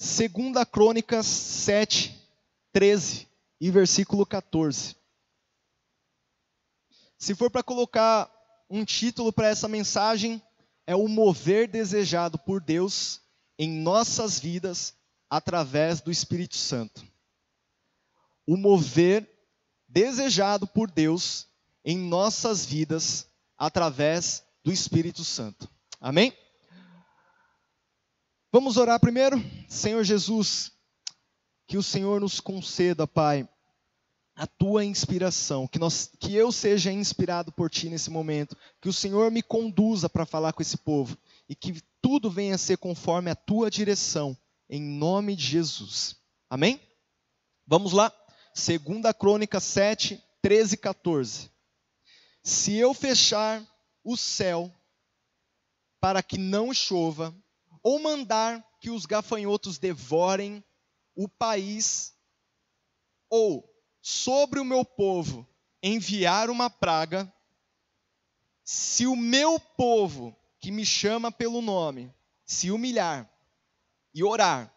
Segunda Crônicas 7, 13 e versículo 14. Se for para colocar um título para essa mensagem, é o mover desejado por Deus em nossas vidas através do Espírito Santo. O mover desejado por Deus em nossas vidas através do Espírito Santo. Amém? Vamos orar primeiro? Senhor Jesus, que o Senhor nos conceda, Pai, a Tua inspiração, que eu seja inspirado por Ti nesse momento, que o Senhor me conduza para falar com esse povo, e que tudo venha a ser conforme a Tua direção, em nome de Jesus. Amém? Vamos lá? 2 Crônicas 7, 13 e 14. Se eu fechar o céu para que não chova, ou mandar que os gafanhotos devorem o país, ou sobre o meu povo enviar uma praga, se o meu povo, que me chama pelo nome, se humilhar e orar,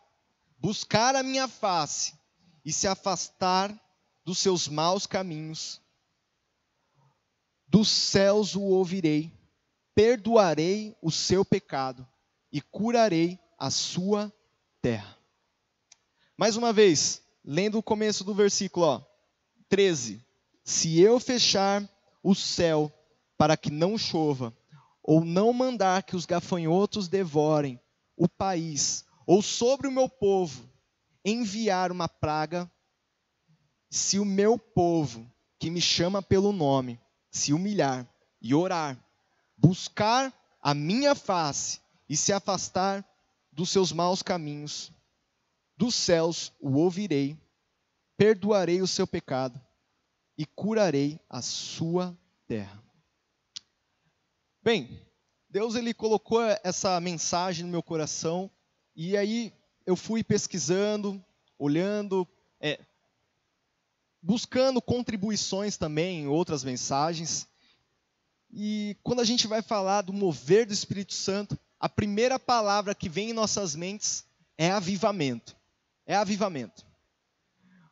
buscar a minha face e se afastar dos seus maus caminhos, dos céus o ouvirei, perdoarei o seu pecado e curarei a sua terra. Mais uma vez, lendo o começo do versículo, 13. Se eu fechar o céu para que não chova, ou não mandar que os gafanhotos devorem o país, ou sobre o meu povo enviar uma praga, se o meu povo, que me chama pelo nome, se humilhar e orar, buscar a minha face e se afastar dos seus maus caminhos, dos céus o ouvirei, perdoarei o seu pecado e curarei a sua terra. Bem, Deus ele colocou essa mensagem no meu coração e aí eu fui pesquisando, olhando, buscando contribuições também em outras mensagens. E quando a gente vai falar do mover do Espírito Santo, a primeira palavra que vem em nossas mentes é avivamento. É avivamento.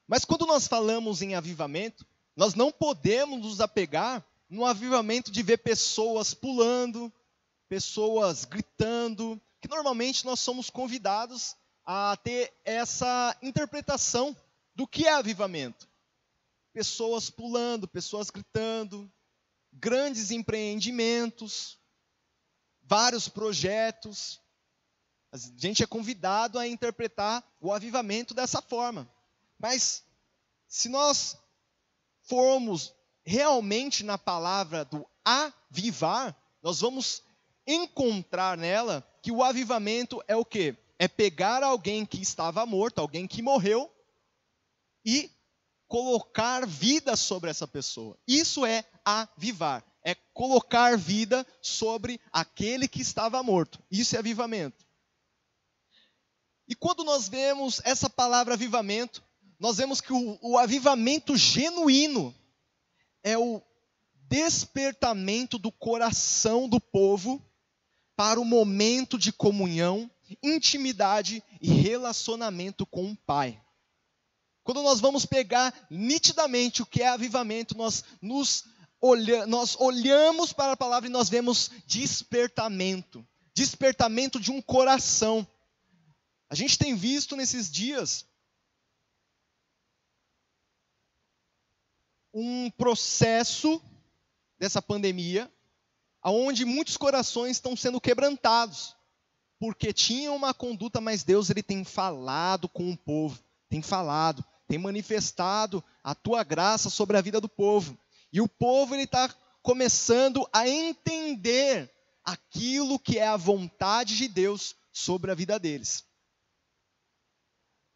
Mas quando nós falamos em avivamento, nós não podemos nos apegar no avivamento de ver pessoas pulando, pessoas gritando, que normalmente nós somos convidados a ter essa interpretação do que é avivamento. Pessoas pulando, pessoas gritando, grandes empreendimentos, vários projetos. A gente é convidado a interpretar o avivamento dessa forma. Mas se nós formos realmente na palavra do avivar, nós vamos encontrar nela que o avivamento é o quê? É pegar alguém que estava morto, alguém que morreu, e colocar vida sobre essa pessoa. Isso é avivar. É colocar vida sobre aquele que estava morto. Isso é avivamento. E quando nós vemos essa palavra avivamento, nós vemos que o avivamento genuíno é o despertamento do coração do povo para o momento de comunhão, intimidade e relacionamento com o Pai. Quando nós vamos pegar nitidamente o que é avivamento, nós olhamos para a palavra e nós vemos despertamento. Despertamento de um coração. A gente tem visto nesses dias um processo dessa pandemia, onde muitos corações estão sendo quebrantados, porque tinham uma conduta, mas Deus ele tem falado com o povo, tem falado, tem manifestado a tua graça sobre a vida do povo. E o povo está começando a entender aquilo que é a vontade de Deus sobre a vida deles.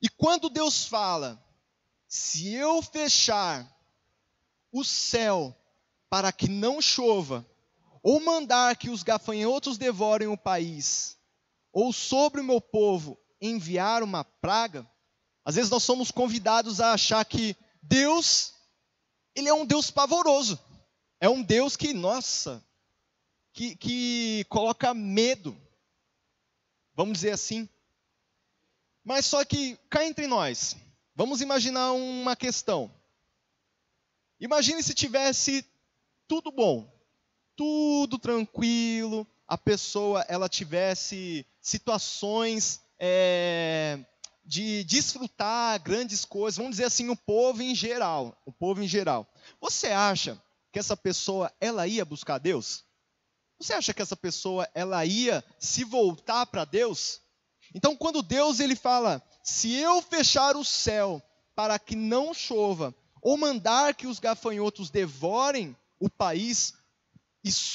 E quando Deus fala, se eu fechar o céu para que não chova, ou mandar que os gafanhotos devorem o país, ou sobre o meu povo enviar uma praga, às vezes nós somos convidados a achar que Deus, ele é um Deus pavoroso. É um Deus que, que coloca medo. Vamos dizer assim. Mas só que, cá entre nós, vamos imaginar uma questão. Imagine se tivesse tudo bom, tudo tranquilo, a pessoa ela tivesse situações de desfrutar grandes coisas, vamos dizer assim, o povo em geral. Você acha que essa pessoa ela ia buscar Deus? Você acha que essa pessoa ela ia se voltar para Deus? Então, quando Deus ele fala, se eu fechar o céu para que não chova, ou mandar que os gafanhotos devorem o país,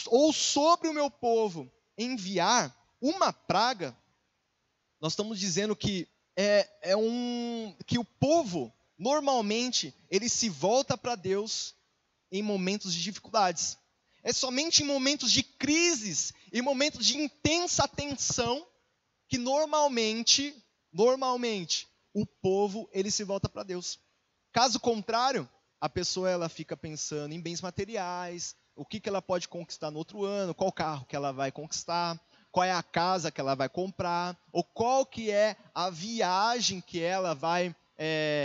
ou sobre o meu povo enviar uma praga, nós estamos dizendo que que o povo, normalmente, ele se volta para Deus em momentos de dificuldades. É somente em momentos de crises, em momentos de intensa tensão, que normalmente, o povo, ele se volta para Deus. Caso contrário, a pessoa ela fica pensando em bens materiais, o que ela pode conquistar no outro ano, qual carro que ela vai conquistar, qual é a casa que ela vai comprar, ou qual que é a viagem que ela vai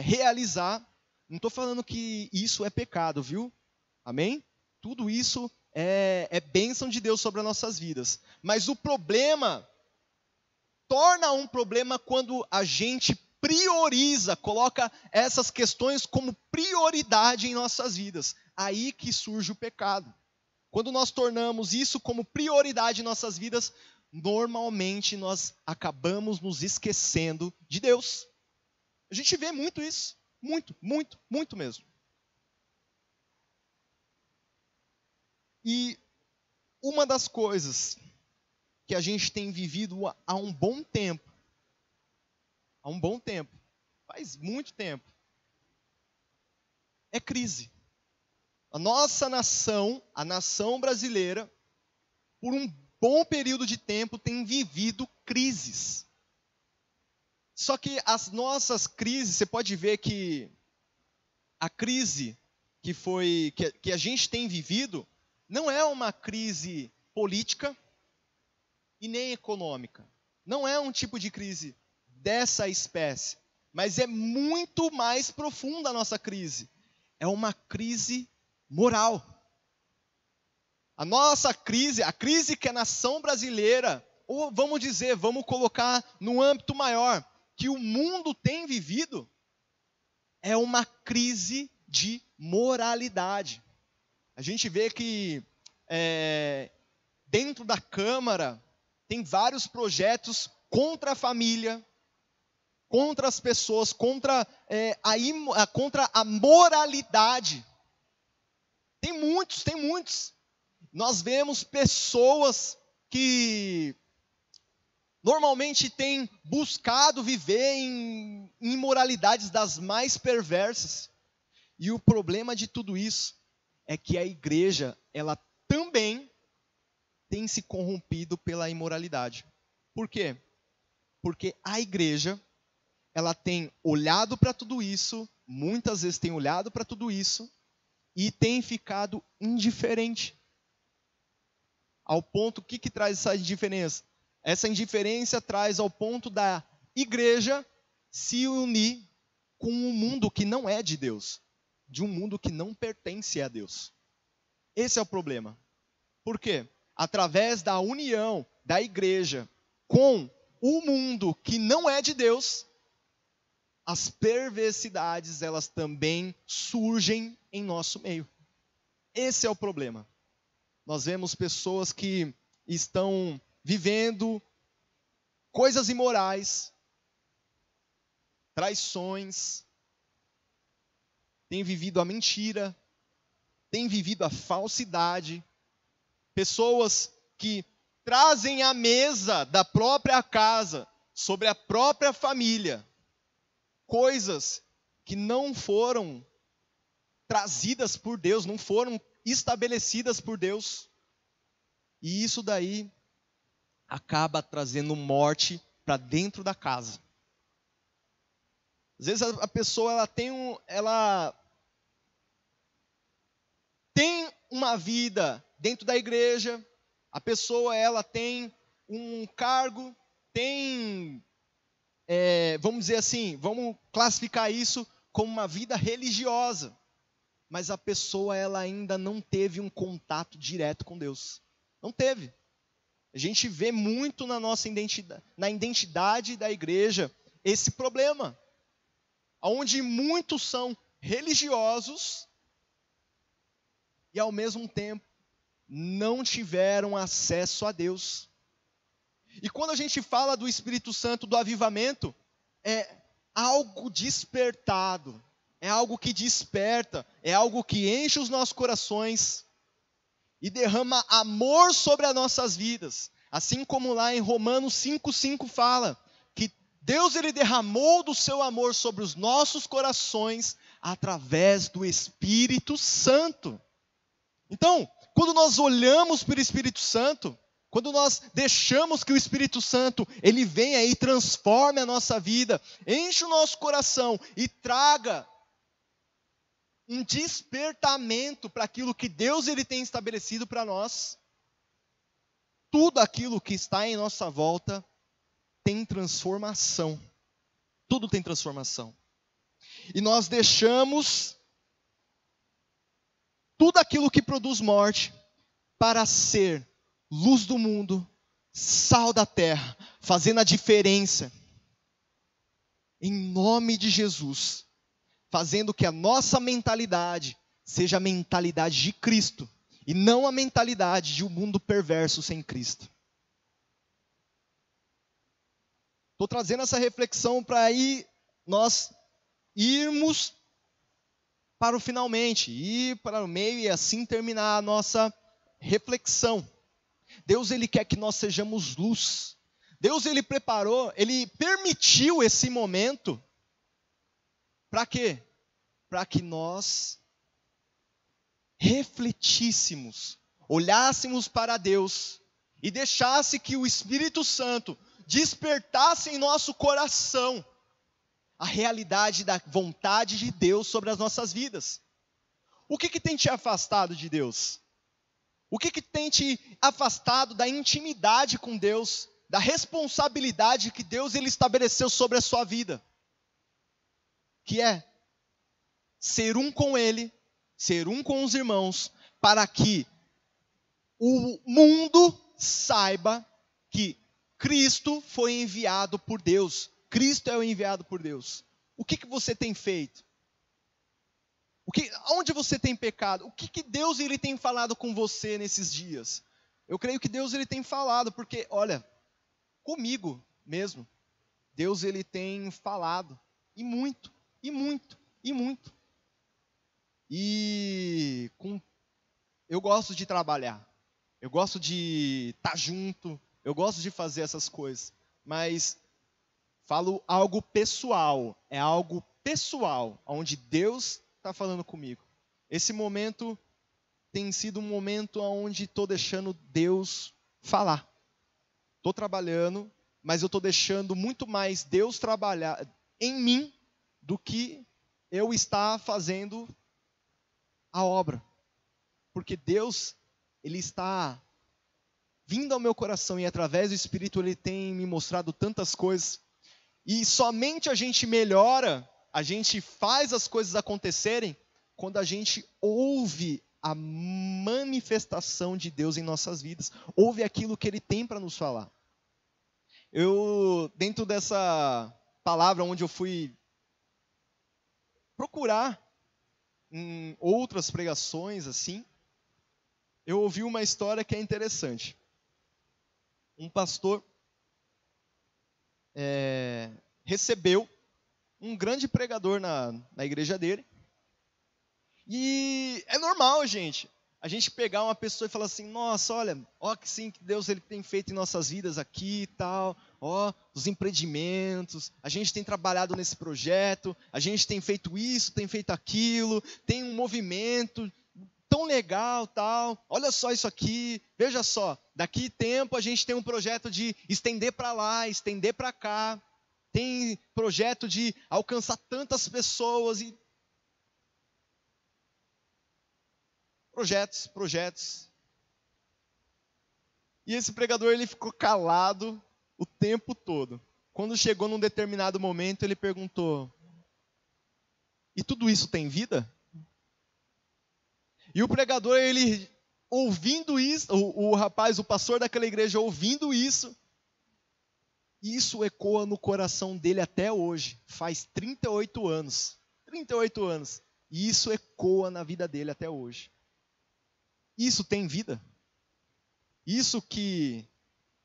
realizar. Não estou falando que isso é pecado, viu? Amém? Tudo isso é bênção de Deus sobre as nossas vidas. Mas o problema torna um problema quando a gente prioriza, coloca essas questões como prioridade em nossas vidas. Aí que surge o pecado. Quando nós tornamos isso como prioridade em nossas vidas, normalmente nós acabamos nos esquecendo de Deus. A gente vê muito isso. Muito mesmo. E uma das coisas que a gente tem vivido há um bom tempo, faz muito tempo, é crise. A nossa nação, a nação brasileira, por um bom período de tempo tem vivido crises. Só que as nossas crises, você pode ver que a crise que a gente tem vivido não é uma crise política e nem econômica. Não é um tipo de crise dessa espécie, mas é muito mais profunda a nossa crise. É uma crise moral. A nossa crise, a crise que a nação brasileira, ou vamos colocar no âmbito maior, que o mundo tem vivido, é uma crise de moralidade. A gente vê que dentro da Câmara tem vários projetos contra a família, contra as pessoas, contra a moralidade. Tem muitos. Nós vemos pessoas que normalmente têm buscado viver em imoralidades das mais perversas. E o problema de tudo isso é que a igreja, ela também tem se corrompido pela imoralidade. Por quê? Porque a igreja, ela tem olhado para tudo isso, muitas vezes tem olhado para tudo isso, e tem ficado indiferente. Ao ponto, o que traz essa indiferença? Essa indiferença traz ao ponto da igreja se unir com um mundo que não é de Deus, de um mundo que não pertence a Deus. Esse é o problema. Por quê? Através da união da igreja com o mundo que não é de Deus, as perversidades, elas também surgem em nosso meio. Esse é o problema. Nós vemos pessoas que estão vivendo coisas imorais, traições, têm vivido a mentira, têm vivido a falsidade, pessoas que trazem à mesa da própria casa, sobre a própria família, coisas que não foram trazidas por Deus, não foram estabelecidas por Deus. E isso daí acaba trazendo morte para dentro da casa. Às vezes a pessoa ela tem uma vida dentro da igreja, a pessoa ela tem um cargo, tem vamos dizer assim, vamos classificar isso como uma vida religiosa. Mas a pessoa, ela ainda não teve um contato direto com Deus. Não teve. A gente vê muito na nossa identidade, na identidade da igreja, esse problema. Onde muitos são religiosos e ao mesmo tempo não tiveram acesso a Deus. E quando a gente fala do Espírito Santo, do avivamento, é algo despertado, é algo que desperta, é algo que enche os nossos corações e derrama amor sobre as nossas vidas. Assim como lá em Romanos 5,5 fala, que Deus ele derramou do seu amor sobre os nossos corações através do Espírito Santo. Então, quando nós olhamos para o Espírito Santo, quando nós deixamos que o Espírito Santo ele venha e transforme a nossa vida, enche o nosso coração e traga um despertamento para aquilo que Deus ele tem estabelecido para nós, tudo aquilo que está em nossa volta tem transformação. Tudo tem transformação. E nós deixamos tudo aquilo que produz morte para ser luz do mundo, sal da terra, fazendo a diferença. Em nome de Jesus. Fazendo que a nossa mentalidade seja a mentalidade de Cristo. E não a mentalidade de um mundo perverso sem Cristo. Estou trazendo essa reflexão para aí nós irmos para o finalmente, ir para o meio e assim terminar a nossa reflexão. Deus ele quer que nós sejamos luz. Deus ele preparou, ele permitiu esse momento. Para quê? Para que nós refletíssemos, olhássemos para Deus e deixasse que o Espírito Santo despertasse em nosso coração a realidade da vontade de Deus sobre as nossas vidas. O que tem te afastado de Deus? O que tem te afastado da intimidade com Deus, da responsabilidade que Deus ele estabeleceu sobre a sua vida? Que é ser um com Ele, ser um com os irmãos, para que o mundo saiba que Cristo foi enviado por Deus. Cristo é o enviado por Deus. O que você tem feito? Onde você tem pecado? O que Deus ele tem falado com você nesses dias? Eu creio que Deus ele tem falado, porque, olha, comigo mesmo, Deus ele tem falado, e muito, e muito, e muito. Eu gosto de trabalhar, eu gosto de estar junto, eu gosto de fazer essas coisas, mas falo algo pessoal, é algo pessoal, onde Deus está falando comigo. Esse momento tem sido um momento onde estou deixando Deus falar. Estou trabalhando, mas eu estou deixando muito mais Deus trabalhar em mim do que eu estar fazendo a obra. Porque Deus, ele está vindo ao meu coração e através do Espírito ele tem me mostrado tantas coisas. E somente a gente melhora, a gente faz as coisas acontecerem quando a gente ouve a manifestação de Deus em nossas vidas. Ouve aquilo que ele tem para nos falar. Dentro dessa palavra onde eu fui procurar em outras pregações assim, eu ouvi uma história que é interessante. Um pastor recebeu um grande pregador na igreja dele. E é normal, gente, a gente pegar uma pessoa e falar assim, nossa, olha, ó que sim, que Deus ele tem feito em nossas vidas aqui e tal, ó, os empreendimentos, a gente tem trabalhado nesse projeto, a gente tem feito isso, tem feito aquilo, tem um movimento tão legal, tal, olha só isso aqui, veja só, daqui tempo a gente tem um projeto de estender para lá, estender para cá, tem projeto de alcançar tantas pessoas e projetos. E esse pregador ele ficou calado o tempo todo. quando chegou num determinado momento, ele perguntou: e tudo isso tem vida? E o pregador, ele ouvindo isso, o pastor daquela igreja ouvindo isso ecoa no coração dele até hoje. Faz 38 anos. 38 anos. E isso ecoa na vida dele até hoje. Isso tem vida? Isso que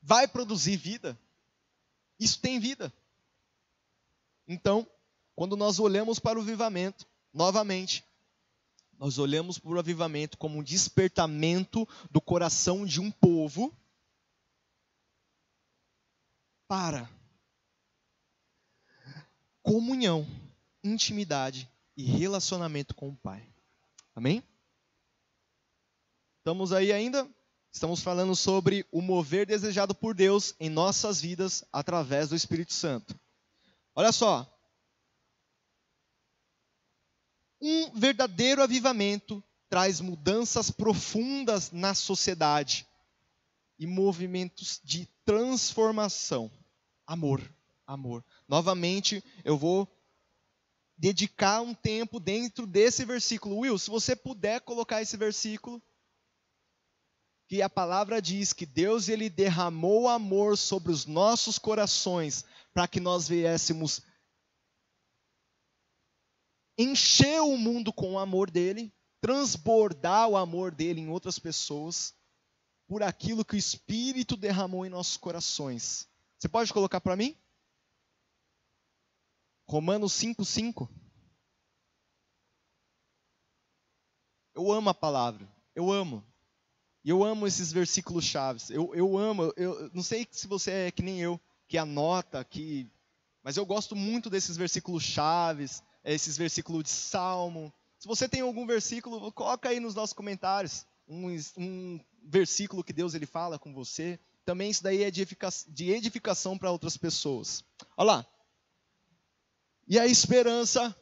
vai produzir vida? Isso tem vida. Então, quando nós olhamos para o avivamento, novamente, nós olhamos para o avivamento como um despertamento do coração de um povo para comunhão, intimidade e relacionamento com o Pai. Amém? Estamos aí ainda? Estamos falando sobre o mover desejado por Deus em nossas vidas através do Espírito Santo. Olha só. Um verdadeiro avivamento traz mudanças profundas na sociedade e movimentos de transformação. Amor, amor. Novamente, eu vou dedicar um tempo dentro desse versículo. Will, se você puder colocar esse versículo, que a palavra diz que Deus ele derramou amor sobre os nossos corações para que nós viéssemos encher o mundo com o amor dele, transbordar o amor dele em outras pessoas, por aquilo que o Espírito derramou em nossos corações. Você pode colocar para mim? Romanos 5:5. Eu amo a palavra, eu amo. E eu amo esses versículos chaves. Eu amo, eu não sei se você é que nem eu, que anota, mas eu gosto muito desses versículos chaves, esses versículos de Salmo. Se você tem algum versículo, coloca aí nos nossos comentários. Um versículo que Deus ele fala com você. Também isso daí é de edificação para outras pessoas. Olha lá. E a esperança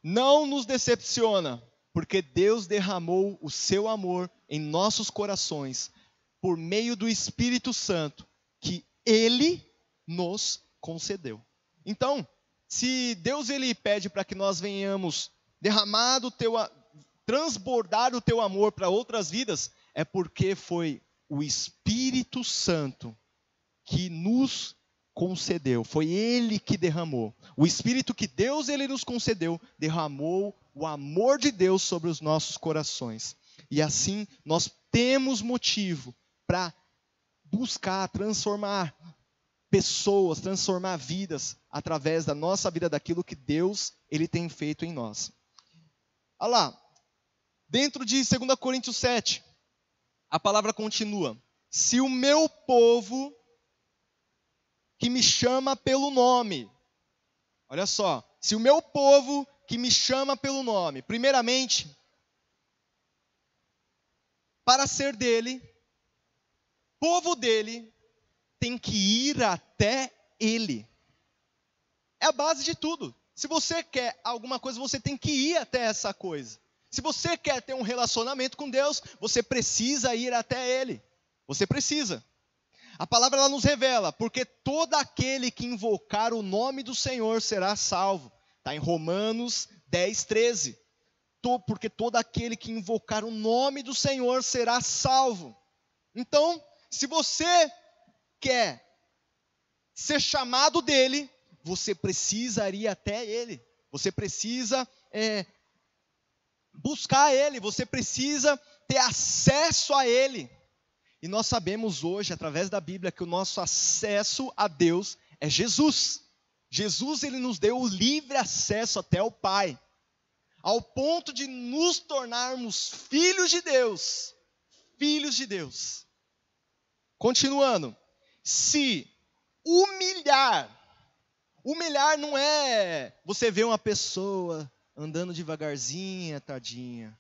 não nos decepciona, porque Deus derramou o seu amor em nossos corações por meio do Espírito Santo que Ele nos concedeu. Então, se Deus ele pede para que nós venhamos transbordar o teu amor para outras vidas, é porque foi o Espírito Santo que nos concedeu. Foi Ele que derramou. O Espírito que Deus ele nos concedeu, derramou o amor de Deus sobre os nossos corações. E assim nós temos motivo para buscar transformar pessoas, transformar vidas através da nossa vida, daquilo que Deus ele tem feito em nós. Olha lá, dentro de 2 Coríntios 7, a palavra continua: se o meu povo, que me chama pelo nome, olha só, se o meu povo que me chama pelo nome, primeiramente, para ser dele, povo dele, tem que ir até ele. É a base de tudo. Se você quer alguma coisa, você tem que ir até essa coisa. Se você quer ter um relacionamento com Deus, você precisa ir até ele. Você precisa. A palavra ela nos revela, porque todo aquele que invocar o nome do Senhor será salvo. Está em Romanos 10:13. Porque todo aquele que invocar o nome do Senhor será salvo. Então, se você quer ser chamado dele, você precisa ir até ele. Você precisa buscar ele. Você precisa ter acesso a ele. E nós sabemos hoje, através da Bíblia, que o nosso acesso a Deus é Jesus. Jesus ele nos deu o livre acesso até o Pai, ao ponto de nos tornarmos filhos de Deus. Filhos de Deus. Continuando. Se humilhar não é você ver uma pessoa andando devagarzinha, tadinha,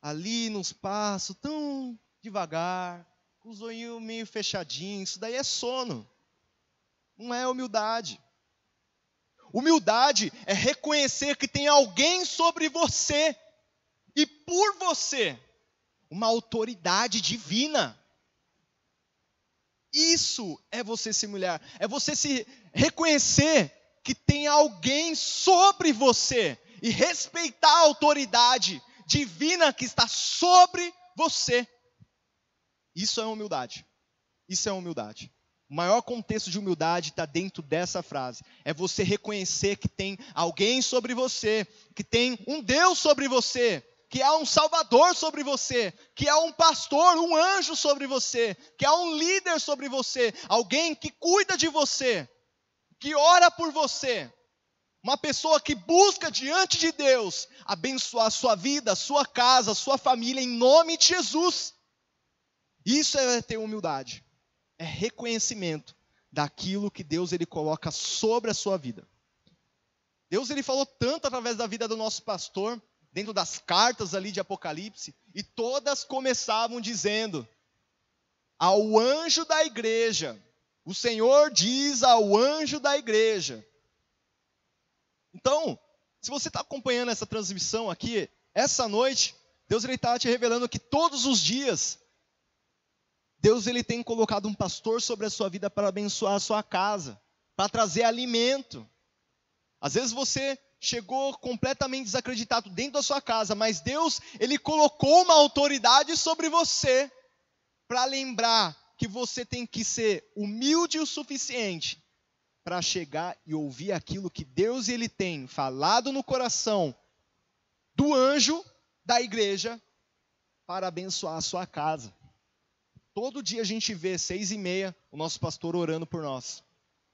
ali nos passos, tão devagar, com os olhinhos meio fechadinhos, isso daí é sono, não é humildade. Humildade é reconhecer que tem alguém sobre você, e por você, uma autoridade divina. Isso é você se humilhar, é você se reconhecer que tem alguém sobre você e respeitar a autoridade divina que está sobre você. Isso é humildade. Isso é humildade. O maior contexto de humildade está dentro dessa frase. É você reconhecer que tem alguém sobre você, que tem um Deus sobre você, que há um Salvador sobre você, que há um pastor, um anjo sobre você, que há um líder sobre você, alguém que cuida de você, que ora por você, uma pessoa que busca diante de Deus abençoar a sua vida, a sua casa, a sua família, em nome de Jesus. Isso é ter humildade. É reconhecimento daquilo que Deus ele coloca sobre a sua vida. Deus ele falou tanto através da vida do nosso pastor, dentro das cartas ali de Apocalipse, e todas começavam dizendo: ao anjo da igreja, o Senhor diz ao anjo da igreja. Então, se você está acompanhando essa transmissão aqui, essa noite, Deus ele está te revelando que todos os dias, Deus ele tem colocado um pastor sobre a sua vida para abençoar a sua casa, para trazer alimento. Às vezes você chegou completamente desacreditado dentro da sua casa, mas Deus ele colocou uma autoridade sobre você para lembrar que você tem que ser humilde o suficiente para chegar e ouvir aquilo que Deus ele tem falado no coração do anjo da igreja para abençoar a sua casa. Todo dia a gente vê 6:30 o nosso pastor orando por nós.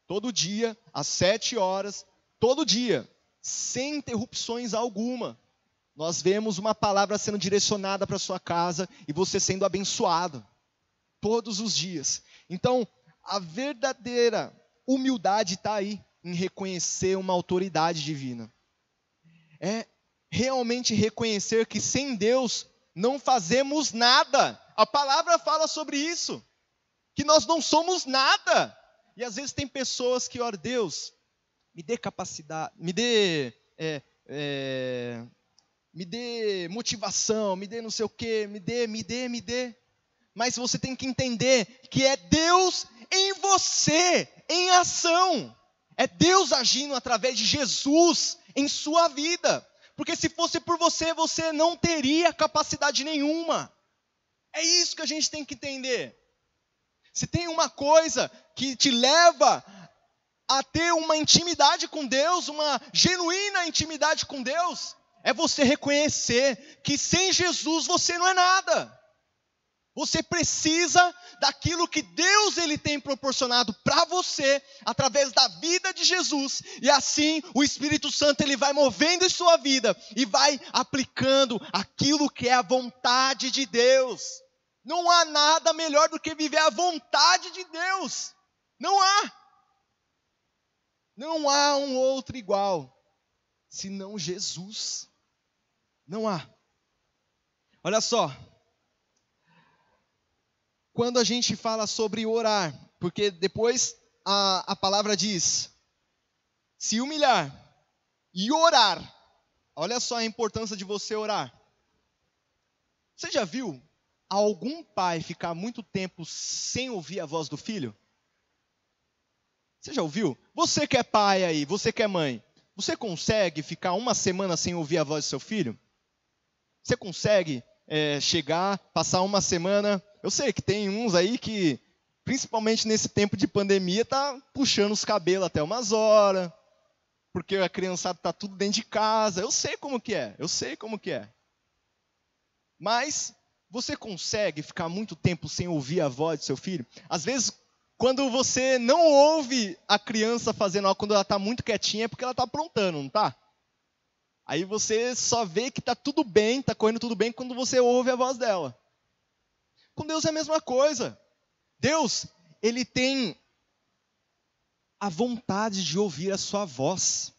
Todo dia, às 7 horas, todo dia, sem interrupções alguma. Nós vemos uma palavra sendo direcionada para a sua casa e você sendo abençoado. Todos os dias. Então, a verdadeira humildade está aí, em reconhecer uma autoridade divina. É realmente reconhecer que sem Deus não fazemos nada. A palavra fala sobre isso, que nós não somos nada. E às vezes tem pessoas que, ó Deus, me dê capacidade, me dê motivação, me dê não sei o quê, me dê. Mas você tem que entender que é Deus em você, em ação. É Deus agindo através de Jesus em sua vida. Porque se fosse por você, você não teria capacidade nenhuma. É isso que a gente tem que entender. Se tem uma coisa que te leva a ter uma intimidade com Deus, uma genuína intimidade com Deus, é você reconhecer que sem Jesus você não é nada. Você precisa daquilo que Deus ele tem proporcionado para você através da vida de Jesus. E assim o Espírito Santo ele vai movendo em sua vida e vai aplicando aquilo que é a vontade de Deus. Não há nada melhor do que viver a vontade de Deus. Não há. Não há um outro igual, senão Jesus. Não há. Olha só. Quando a gente fala sobre orar, porque depois a palavra diz, se humilhar e orar. Olha só a importância de você orar. Você já viu algum pai ficar muito tempo sem ouvir a voz do filho? Você já ouviu? Você que é pai aí, você que é mãe, você consegue ficar uma semana sem ouvir a voz do seu filho? Você consegue chegar, passar uma semana? Eu sei que tem uns aí que, principalmente nesse tempo de pandemia, tá puxando os cabelos até umas horas, porque a criançada tá tudo dentro de casa. Eu sei como que é. Mas você consegue ficar muito tempo sem ouvir a voz do seu filho? Às vezes, quando você não ouve a criança fazendo algo, quando ela está muito quietinha, é porque ela está aprontando, não está? Aí você só vê que está tudo bem, está correndo tudo bem, quando você ouve a voz dela. Com Deus é a mesma coisa. Deus, ele tem a vontade de ouvir a sua voz.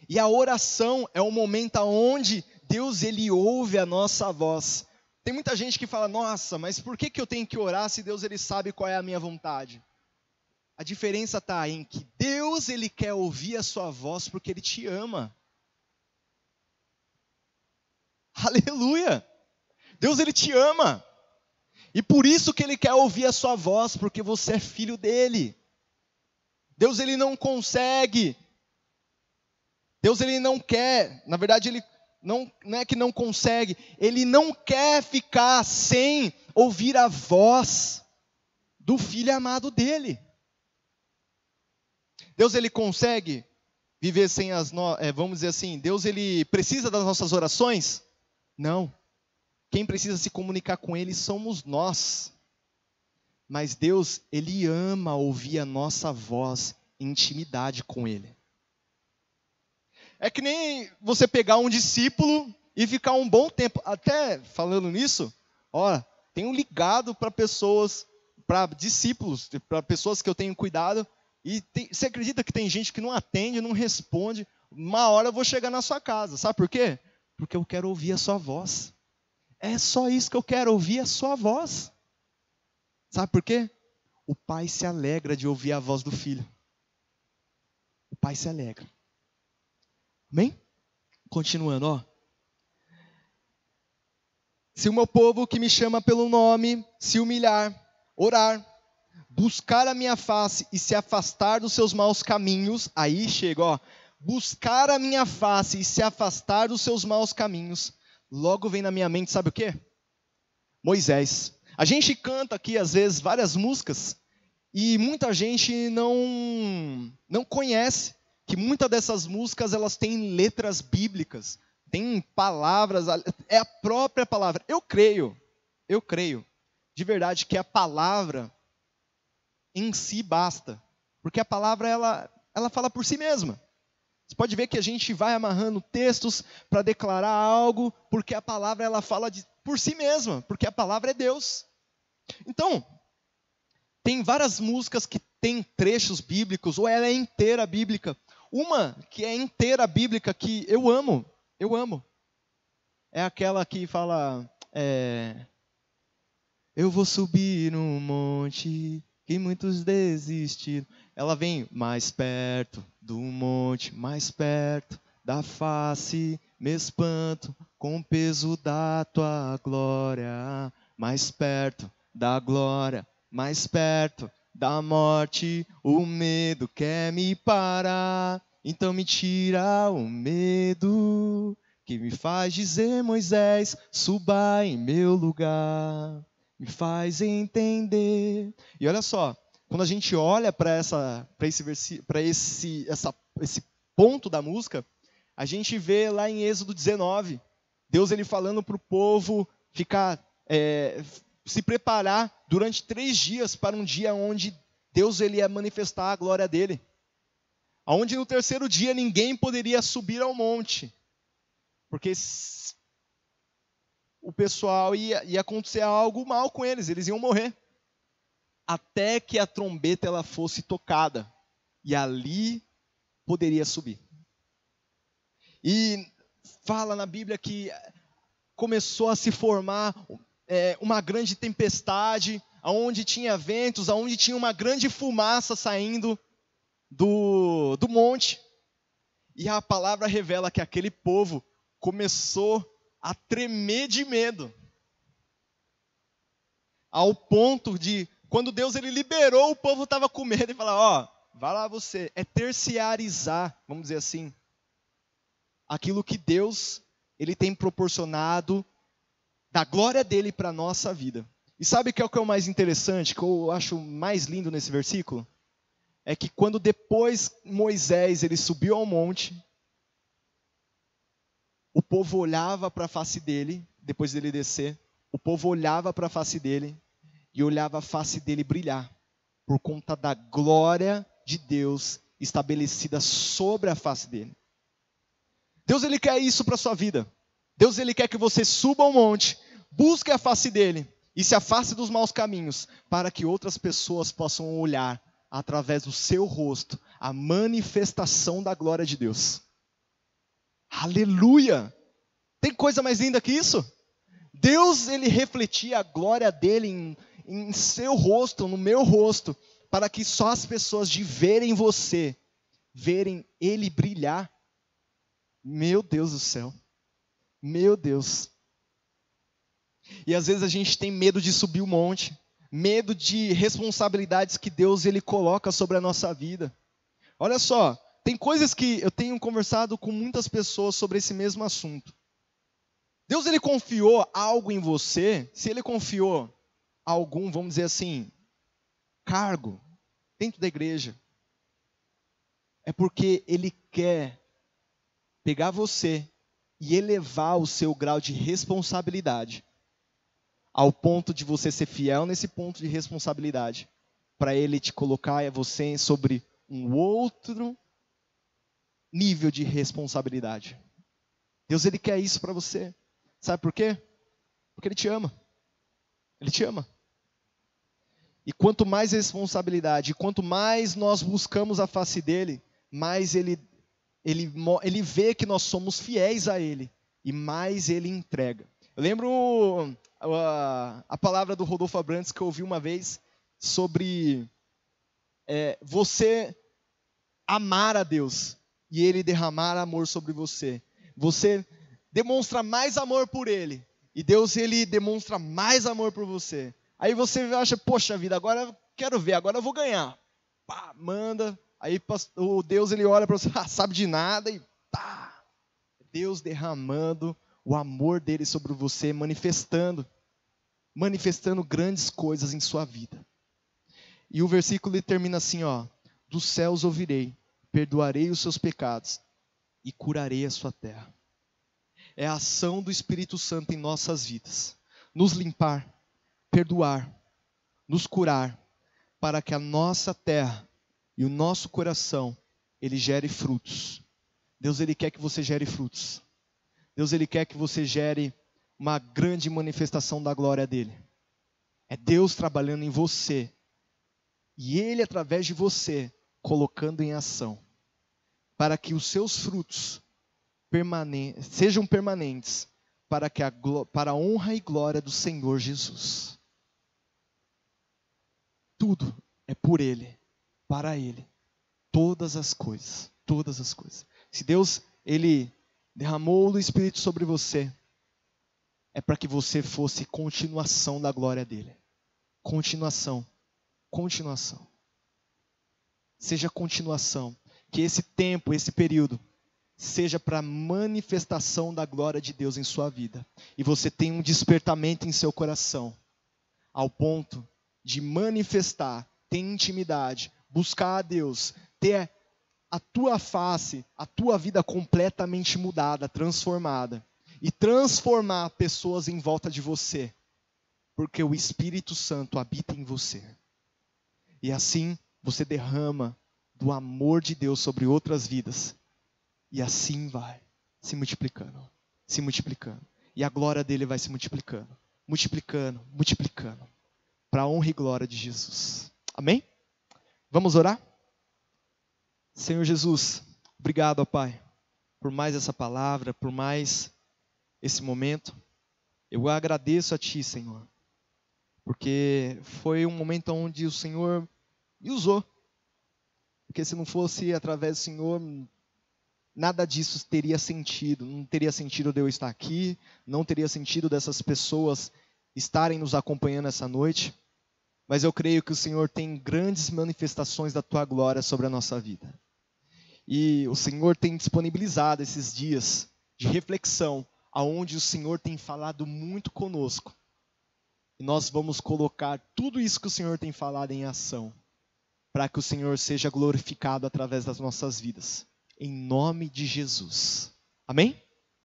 E a oração é o momento onde Deus, ele ouve a nossa voz. Tem muita gente que fala, nossa, mas por que eu tenho que orar se Deus ele sabe qual é a minha vontade? A diferença está em que Deus ele quer ouvir a sua voz porque ele te ama. Aleluia! Deus ele te ama. E por isso que ele quer ouvir a sua voz, porque você é filho dele. Deus, ele não consegue. Deus, ele não quer. Na verdade, ele não é que não consegue. Ele não quer ficar sem ouvir a voz do Filho amado dele. Deus, ele consegue viver sem vamos dizer assim, Deus, ele precisa das nossas orações? Não. Quem precisa se comunicar com ele somos nós. Mas Deus, ele ama ouvir a nossa voz em intimidade com ele. É que nem você pegar um discípulo e ficar um bom tempo. Até falando nisso, tenho ligado para pessoas, para discípulos, para pessoas que eu tenho cuidado. E você acredita que tem gente que não atende, não responde? Uma hora eu vou chegar na sua casa. Sabe por quê? Porque eu quero ouvir a sua voz. É só isso que eu quero, ouvir a sua voz. Sabe por quê? O pai se alegra de ouvir a voz do filho. O pai se alegra. Amém? Continuando, Se o meu povo que me chama pelo nome se humilhar, orar, buscar a minha face e se afastar dos seus maus caminhos, aí chega, buscar a minha face e se afastar dos seus maus caminhos, logo vem na minha mente, sabe o quê? Moisés. A gente canta aqui, às vezes, várias músicas, e muita gente não conhece que muitas dessas músicas, elas têm letras bíblicas, têm palavras, é a própria palavra. Eu creio, de verdade, que a palavra em si basta, porque a palavra, ela fala por si mesma. Você pode ver que a gente vai amarrando textos para declarar algo, porque a palavra, ela fala por si mesma, porque a palavra é Deus. Então, tem várias músicas que têm trechos bíblicos, ou ela é inteira bíblica. Uma que é inteira bíblica, que eu amo, é aquela que fala, eu vou subir no monte que muitos desistiram. Ela vem mais perto do monte, mais perto da face, me espanto com o peso da tua glória, mais perto da glória, mais perto da morte, o medo quer me parar, então me tira o medo, que me faz dizer, Moisés, suba em meu lugar, me faz entender. E olha só, quando a gente olha para esse ponto da música, a gente vê lá em Êxodo 19, Deus, ele falando para o povo ficar, se preparar durante 3 dias para um dia onde Deus, ele ia manifestar a glória dele. Onde no 3º dia ninguém poderia subir ao monte, porque o pessoal ia acontecer algo mal com eles iam morrer. Até que a trombeta ela fosse tocada, e ali poderia subir. E fala na Bíblia que começou a se formar uma grande tempestade, onde tinha ventos, onde tinha uma grande fumaça saindo do monte. E a palavra revela que aquele povo começou a tremer de medo. Ao ponto de, quando Deus, ele liberou, o povo estava com medo e falava, vai lá você. É terciarizar, vamos dizer assim, aquilo que Deus, ele tem proporcionado da glória dele para a nossa vida. E sabe o que é o mais interessante, que eu acho mais lindo nesse versículo? É que quando depois Moisés, ele subiu ao monte, o povo olhava para a face dele, depois dele descer, o povo olhava para a face dele e olhava a face dele brilhar, por conta da glória de Deus estabelecida sobre a face dele. Deus, ele quer isso para a sua vida. Deus, ele quer que você suba ao monte, busque a face dele e se afaste dos maus caminhos, para que outras pessoas possam olhar através do seu rosto a manifestação da glória de Deus. Aleluia! Tem coisa mais linda que isso? Deus, ele refletia a glória dele em seu rosto, no meu rosto, para que só as pessoas de verem você, verem ele brilhar. Meu Deus do céu. Meu Deus. E às vezes a gente tem medo de subir o monte, medo de responsabilidades que Deus, ele coloca sobre a nossa vida. Olha só, tem coisas que eu tenho conversado com muitas pessoas sobre esse mesmo assunto. Deus, ele confiou algo em você, se ele confiou algum, vamos dizer assim, cargo dentro da igreja, é porque ele quer pegar você e elevar o seu grau de responsabilidade ao ponto de você ser fiel nesse ponto de responsabilidade, para ele te colocar você sobre um outro nível de responsabilidade. Deus, ele quer isso para você. Sabe por quê? Porque ele te ama. Ele te ama. E quanto mais responsabilidade, quanto mais nós buscamos a face dele, mais ele vê que nós somos fiéis a ele e mais ele entrega. Eu lembro a palavra do Rodolfo Abrantes que eu ouvi uma vez sobre você amar a Deus e ele derramar amor sobre você. Você demonstra mais amor por ele e Deus, ele demonstra mais amor por você. Aí você acha, poxa vida, agora eu quero ver, agora eu vou ganhar. Pá, manda. Aí o Deus, ele olha para você, sabe de nada e pá. Deus derramando o amor dele sobre você, manifestando grandes coisas em sua vida. E o versículo termina assim, ó: dos céus ouvirei, perdoarei os seus pecados e curarei a sua terra. É a ação do Espírito Santo em nossas vidas, nos limpar, perdoar, nos curar, para que a nossa terra e o nosso coração, ele gere frutos. Deus, ele quer que você gere frutos. Deus, ele quer que você gere uma grande manifestação da glória dele. É Deus trabalhando em você. E ele, através de você, colocando em ação. Para que os seus frutos sejam permanentes. Para a honra e glória do Senhor Jesus. Tudo é por ele, para ele. Todas as coisas, todas as coisas. Se Deus, ele derramou o Espírito sobre você, é para que você fosse continuação da glória dele. Continuação. Seja continuação. Que esse tempo, esse período, seja para manifestação da glória de Deus em sua vida. E você tenha um despertamento em seu coração, ao ponto de manifestar, ter intimidade, buscar a Deus, ter a tua face, a tua vida completamente mudada, transformada. E transformar pessoas em volta de você. Porque o Espírito Santo habita em você. E assim você derrama do amor de Deus sobre outras vidas. E assim vai se multiplicando. Se multiplicando. E a glória dele vai se multiplicando. Multiplicando. Para a honra e glória de Jesus. Amém? Vamos orar? Senhor Jesus, obrigado, ó Pai, por mais essa palavra, por mais esse momento. Eu agradeço a Ti, Senhor, porque foi um momento onde o Senhor me usou. Porque se não fosse através do Senhor, nada disso teria sentido. Não teria sentido de eu estar aqui, não teria sentido dessas pessoas estarem nos acompanhando essa noite. Mas eu creio que o Senhor tem grandes manifestações da Tua glória sobre a nossa vida. E o Senhor tem disponibilizado esses dias de reflexão, aonde o Senhor tem falado muito conosco. E nós vamos colocar tudo isso que o Senhor tem falado em ação, para que o Senhor seja glorificado através das nossas vidas. Em nome de Jesus. Amém?